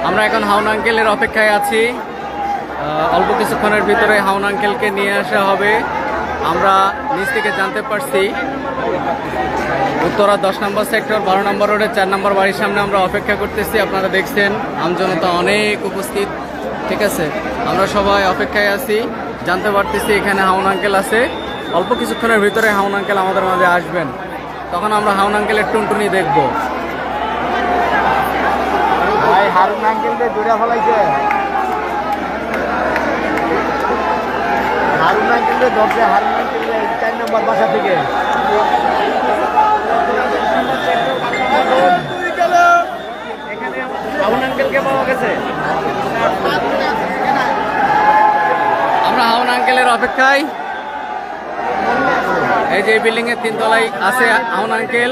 আমরা এখন হাউন আঙ্কেলের অপেক্ষায় আছি। অল্প কিছুক্ষণের ভিতরে হাউন আঙ্কেলকে নিয়ে আসা হবে। আমরা নিচ থেকে জানতে পারছি উত্তরা 10 নম্বর সেক্টর 12 নম্বর রোডের 4 নম্বর বাড়ির সামনে আমরা অপেক্ষা করতেছি। আপনারা দেখছেন আমজনতা অনেক উপস্থিত, ঠিক আছে। আমরা সবাই অপেক্ষায় আছি, জানতে পারতেছি এখানে হাউন আঙ্কেল আছে। অল্প কিছুক্ষণের ভিতরে হাউন আঙ্কেল আমাদের মাঝে আসবেন, তখন আমরা হাউন আঙ্কেলের টুনটুনি দেখব। ভাই হারুন আঙ্কেলকে দূরে ফেলাইছে, হারুন আঙ্কেলকে ধরছে, হারুন আঙ্কেলকে 4 নম্বর বাসা থেকে। হাউন আঙ্কেলকে পাওয়া গেছে। আমরা হাউন আঙ্কেলের অপেক্ষায়। এই যে বিল্ডিং এর 3 তলায় আছে হাউন আঙ্কেল।